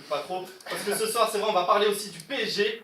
pas trop. Parce que ce soir, c'est vrai, on va parler aussi du PSG.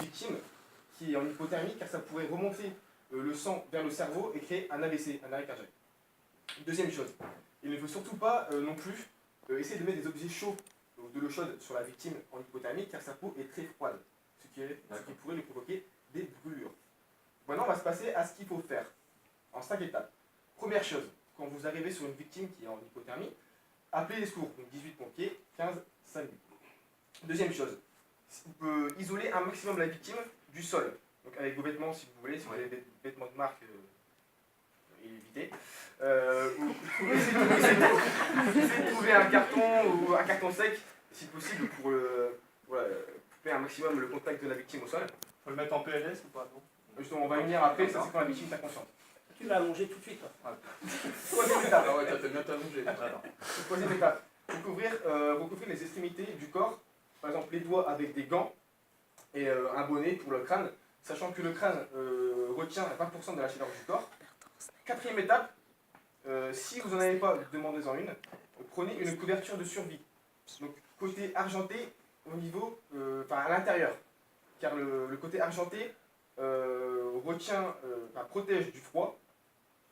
Victime qui est en hypothermie car ça pourrait remonter le sang vers le cerveau et créer un AVC, un arrêt cardiaque. Deuxième chose, il ne faut surtout pas non plus essayer de mettre des objets chauds de l'eau chaude sur la victime en hypothermie car sa peau est très froide, ce qui pourrait lui provoquer des brûlures. Maintenant, on va se passer à ce qu'il faut faire en 5 étapes. Première chose, quand vous arrivez sur une victime qui est en hypothermie, appelez les secours, donc 18 pompiers, 15 SAMU. Deuxième chose, vous pouvez isoler un maximum la victime du sol. Donc avec vos vêtements, si vous voulez, si vous avez des vêtements de marque, évitez. Essayez de trouver un carton ou un carton sec, si possible, pour couper un maximum le contact de la victime au sol. Faut le mettre en PLS ou pas, non? Justement, on va y venir après, ça c'est quand la victime est inconsciente. Tu l'as allongé tout de suite. Troisième étape. Ah ouais, t'as bien t'allongé. Troisième étape. Recouvrir les extrémités du corps, par exemple les doigts avec des gants et un bonnet pour le crâne, sachant que le crâne retient 20% de la chaleur du corps. Quatrième étape, si vous n'en avez pas, demandez-en une. Prenez une couverture de survie. Donc côté argenté au niveau, à l'intérieur, car le côté argenté protège du froid,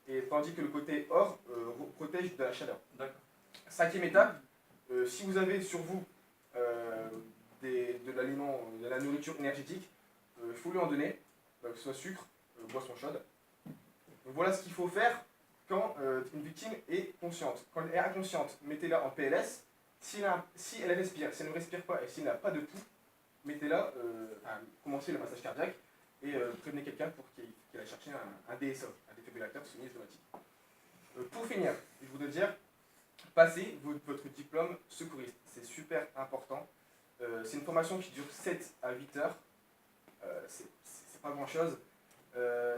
et tandis que le côté or protège de la chaleur. Cinquième étape, si vous avez sur vous de l'aliment, de la nourriture énergétique, il faut lui en donner, que ce soit sucre, boisson chaude. Donc voilà ce qu'il faut faire quand une victime est consciente. Quand elle est inconsciente, mettez-la en PLS. Si elle respire, si elle ne respire pas et s'il n'a pas de pouls, mettez-la, commencez le massage cardiaque et prévenez quelqu'un pour qu'il aille chercher un DSO, un défibrillateur semi-automatique. Pour finir, je voudrais dire, passez votre diplôme secouriste. C'est super important. C'est une formation qui dure 7 à 8 heures. C'est pas grand-chose.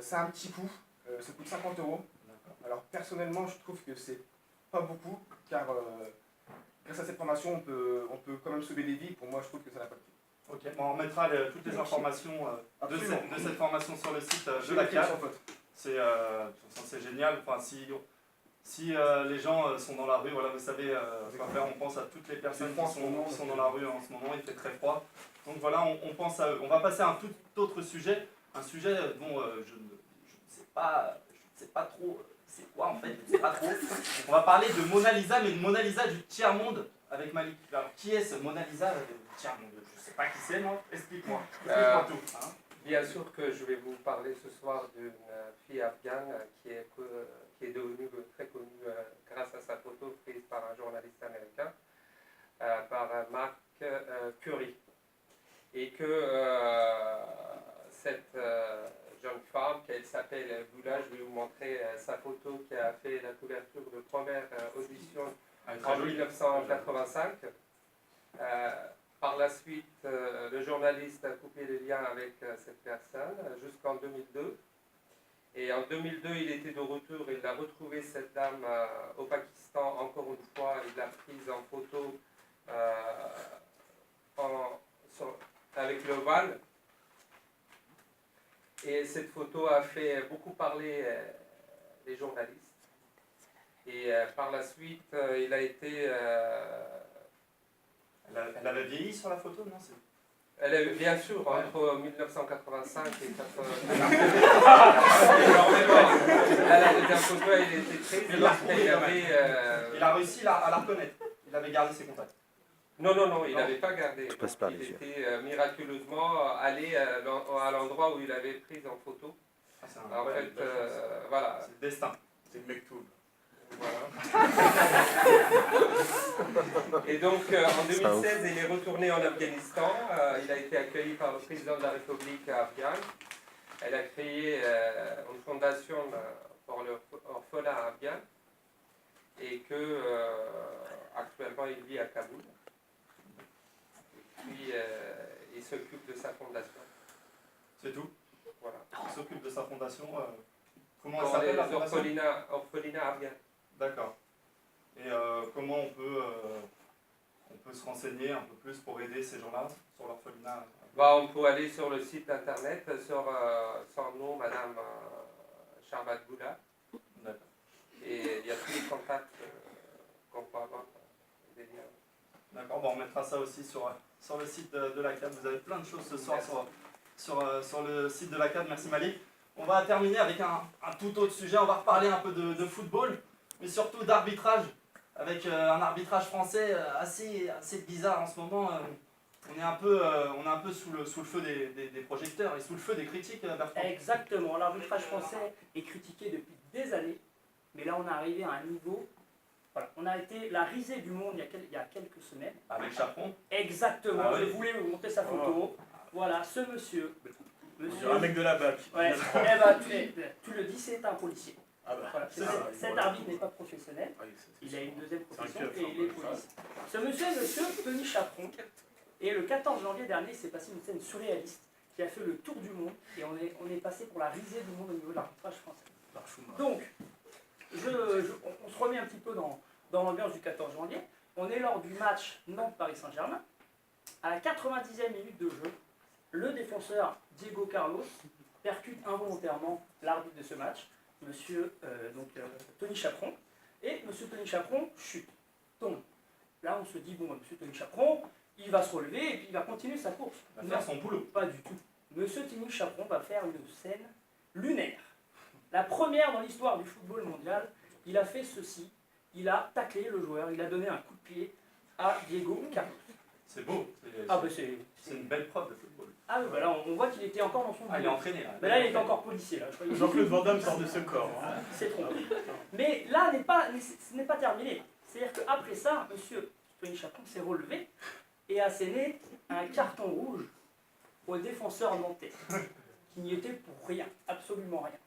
C'est un petit coût. Ça coûte 50 €. Alors personnellement, je trouve que c'est pas beaucoup, car grâce à cette formation, on peut quand même sauver des vies. Pour moi, je trouve que ça n'a pas de prix. Ok, bon, on mettra toutes les informations de cette formation sur le site de la CAD. C'est génial. Enfin, si les gens sont dans la rue, voilà, vous savez quoi faire, on pense à toutes les personnes qui sont dans la rue en ce moment, il fait très froid. Donc voilà, on pense à eux. On va passer à un tout autre sujet, un sujet dont je ne sais pas trop c'est quoi en fait, je ne sais pas trop. On va parler de Mona Lisa, mais de Mona Lisa du tiers-monde avec Malik. Alors qui est ce Mona Lisa du tiers-monde? Je ne sais pas qui c'est, moi. Explique-moi. Explique-moi tout. Hein. Bien sûr que je vais vous parler ce soir d'une fille afghane qui est devenue très connue grâce à sa photo prise par un journaliste américain, par Mark Curry. Et que cette jeune femme, qu'elle s'appelle Bula, je vais vous montrer sa photo qui a fait la couverture de première audition en 1985. Par la suite, le journaliste a coupé le lien avec cette personne jusqu'en 2002. Et en 2002, il était de retour, il a retrouvé cette dame au Pakistan, encore une fois, il l'a prise en photo avec le voile. Et cette photo a fait beaucoup parler les journalistes. Et par la suite, il a été... Elle avait vieilli sur la photo, non? Elle est bien sûr entre 1985 et 1990. La deuxième photo, elle était prise lorsqu'elle avait. Il a réussi à la reconnaître. Il avait gardé ses contacts. Non, il n'avait pas gardé. Il était miraculeusement allé à l'endroit où il avait pris en photo. En fait, voilà. C'est le destin. C'est le Mektoub. Voilà. Et donc en 2016, il est retourné en Afghanistan. Il a été accueilli par le président de la République afghane. Elle a créé une fondation pour l'orphelinat afghan et que actuellement il vit à Kaboul. Et puis il s'occupe de sa fondation. C'est tout? Voilà. Il s'occupe de sa fondation. Comment elle Pour s'appelle les la fondation? orphelinats afghans. D'accord. Et comment on peut se renseigner un peu plus pour aider ces gens-là sur l'orphelinat? On peut aller sur le site internet, sur son nom, Madame Sharbat Bula. D'accord. Et il y a tous les contacts qu'on peut avoir. Des liens. D'accord, bon, on mettra ça aussi sur le site de la CAD. Vous avez plein de choses ce soir sur le site de la CAD. Merci Malik. On va terminer avec un tout autre sujet. On va reparler un peu de football, mais surtout d'arbitrage, avec un arbitrage français assez bizarre en ce moment. On est un peu sous le feu des projecteurs et sous le feu des critiques, Bertrand. Exactement, l'arbitrage français est critiqué depuis des années, mais là on est arrivé à un niveau, voilà, on a été la risée du monde il y a quelques semaines. Avec Chaperon. Exactement, Ah, je oui. voulais vous montrer sa photo. Voilà, ce monsieur. Un mec de la BAC. Ouais, tu le dis, c'est un policier. Ah bah, Voilà, cet arbitre n'est pas professionnel, il a une deuxième profession et il est police. Ce monsieur est monsieur Tony Chaperon. Et le 14 janvier dernier, il s'est passé une scène surréaliste qui a fait le tour du monde. Et on est passé pour la risée du monde au niveau de l'arbitrage français. Donc, on se remet un petit peu dans l'ambiance du 14 janvier. On est lors du match Nantes-Paris Saint-Germain. À la 90e minute de jeu, le défenseur Diego Carlos percute involontairement l'arbitre de ce match, monsieur Tony Chaperon. Et monsieur Tony Chaperon chute, tombe. Là, on se dit, bon, monsieur Tony Chaperon, il va se relever et puis il va continuer sa course. Il va faire son boulot. Pas du tout. Monsieur Tony Chaperon va faire une scène lunaire. La première dans l'histoire du football mondial, il a fait ceci. Il a taclé le joueur, il a donné un coup de pied à Diego Carlos. C'est beau. Ah, C'est une belle preuve de football. Ah oui, voilà, on voit qu'il était encore dans son Ah, il est boulot. entraîné là. Mais là, il est encore policier. Là. Jean-Claude Van Damme sort de ce corps. Hein. C'est trompé. Mais là, ce n'est pas terminé. C'est-à-dire qu'après ça, M. Tony Chapron s'est relevé et a asséné un carton rouge au défenseur nantais, qui n'y était pour rien, absolument rien.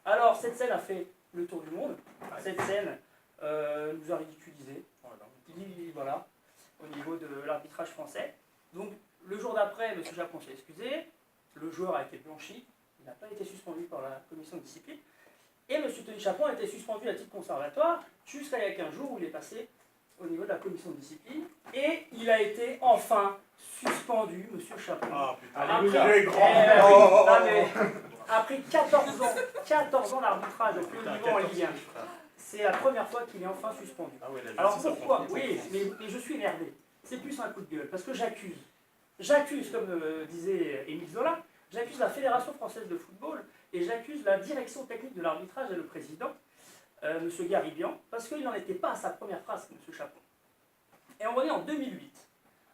Alors, cette scène a fait le tour du monde. Cette scène nous a ridiculisés. Voilà, au niveau de l'arbitrage français. Donc, le jour d'après, M. Chapron s'est excusé. Le joueur a été blanchi. Il n'a pas été suspendu par la commission de discipline. Et M. Tony Chapron a été suspendu à titre conservatoire jusqu'à il y a 15 jours où il est passé au niveau de la commission de discipline. Et il a été enfin suspendu, M. Chapron. Ah putain, Après, il est grand. après 14 ans d'arbitrage au plus haut niveau en Ligue 1, c'est la première fois qu'il est enfin suspendu. Ah ouais, la Alors justice, ça pourquoi? prend Oui, mais je suis énervé. C'est plus un coup de gueule, parce que j'accuse. J'accuse, comme disait Émile Zola, j'accuse la Fédération française de football et j'accuse la direction technique de l'arbitrage et le président, M. Garibian, parce qu'il n'en était pas à sa première phrase, M. Chapron. Et on revient en 2008,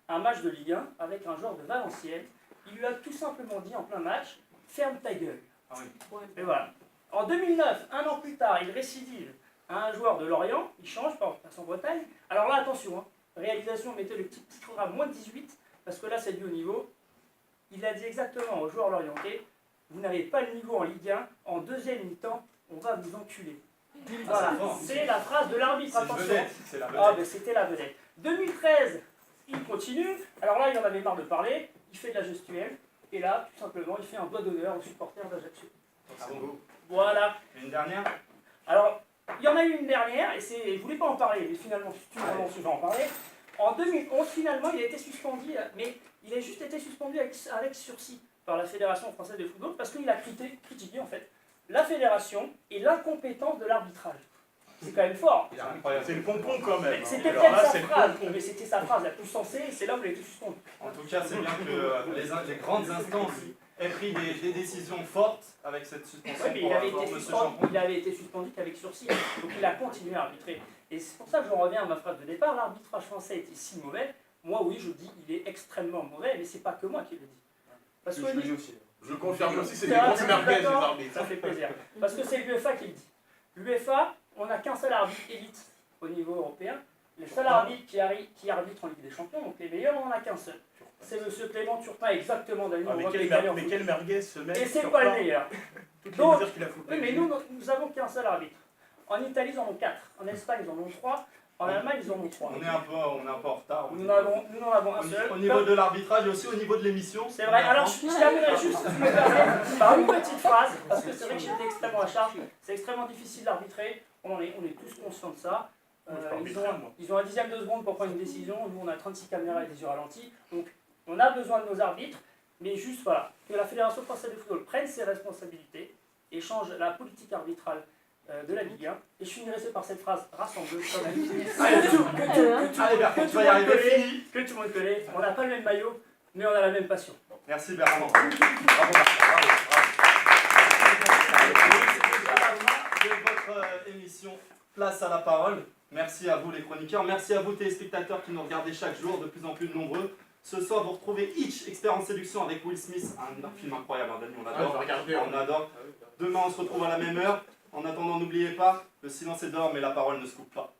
un match de Ligue 1 avec un joueur de Valenciennes. Il lui a tout simplement dit en plein match, ferme ta gueule. Ah oui. Et voilà. En 2009, un an plus tard, il récidive à un joueur de Lorient, il change, passe en Bretagne. Alors là, attention, hein, réalisation, mettez le petit programme moins de 18, parce que là, c'est du haut niveau. Il a dit exactement au joueur lorientais, vous n'avez pas le niveau en Ligue 1, en deuxième mi-temps, on va vous enculer. Voilà, c'est la phrase de l'arbitre, attention. C'est la Ah, vedette. ben c'était la vedette. 2013, il continue. Alors là, il en avait marre de parler. Il fait de la gestuelle. Et là, tout simplement, il fait un doigt d'honneur aux supporters d'Ajaccio. Ah bon. Voilà. Une dernière. Alors, il y en a eu une dernière, et je ne voulais pas en parler, mais finalement, si tu me relances, je vais en parler. En 2011, finalement, il a été suspendu, mais il a juste été suspendu avec sursis par la Fédération française de football parce qu'il a critiqué, en fait, la fédération et l'incompétence de l'arbitrage. C'est quand même fort. C'est incroyable. C'est le pompon quand même. C'était Alors peut-être là, sa c'est le phrase, pompon. mais c'était sa phrase la plus sensée, et c'est là où il a été suspendu. En tout cas, c'est bien que les grandes instances aient pris des décisions fortes avec cette suspension. Oui, mais pour M. Chapron. il avait été suspendu qu'avec sursis, donc il a continué à arbitrer. Et c'est pour ça que j'en reviens à ma phrase de départ, l'arbitrage français était si mauvais. Moi, oui, je dis qu'il est extrêmement mauvais, mais c'est pas que moi qui le dis. Parce Je que le dis aussi. Je confirme aussi, c'est des Ah, grosses merguez, les d'accord, arbitres. ça fait plaisir. Parce que c'est l'UEFA qui le dit. L'UEFA, on n'a qu'un seul arbitre élite au niveau européen. Le seul arbitre qui arbitre en Ligue des Champions, donc les meilleurs, on n'en a qu'un seul. C'est M. Clément Turpin, exactement, Daniel. Ah, mais quel merguez ce mec. Et c'est sur pas le plan. meilleur. Toutes les Donc, mesures qu'il a foutues. Oui, mais nous avons qu'un seul arbitre. En Italie, ils en ont 4. En Espagne, ils en ont 3. En Allemagne, ils en ont 3. On est un peu en retard. Nous n'en avons un seul. Au niveau de l'arbitrage et aussi au niveau de l'émission. C'est vrai. Alors, je terminerai juste, si tu me permets, par une petite phrase, parce que c'est vrai que j'étais extrêmement à charge. C'est extrêmement difficile d'arbitrer. On est tous conscients de ça. Ils ont un dixième de seconde pour prendre une décision. Nous, on a 36 caméras et des yeux ralentis. Donc, on a besoin de nos arbitres. Mais juste, voilà, que la Fédération française de football prenne ses responsabilités et change la politique arbitrale de la Ligue 1. Et je finirai par cette phrase rassembleuse quand même. Allez, Bertrand, tu vas y arriver. Fini. Que tout le monde connaît. On n'a pas le même maillot, mais on a la même passion. Merci Bertrand. Bravo Bertrand. De votre émission Place à la parole. Merci à vous les chroniqueurs. Merci à vous téléspectateurs qui nous regardez chaque jour, de plus en plus nombreux. Ce soir, vous retrouvez Hitch, expert en séduction avec Will Smith. Un film incroyable, hein, Dani, on adore. On adore. Demain, on se retrouve à la même heure. En attendant, n'oubliez pas, le silence est dehors, mais la parole ne se coupe pas.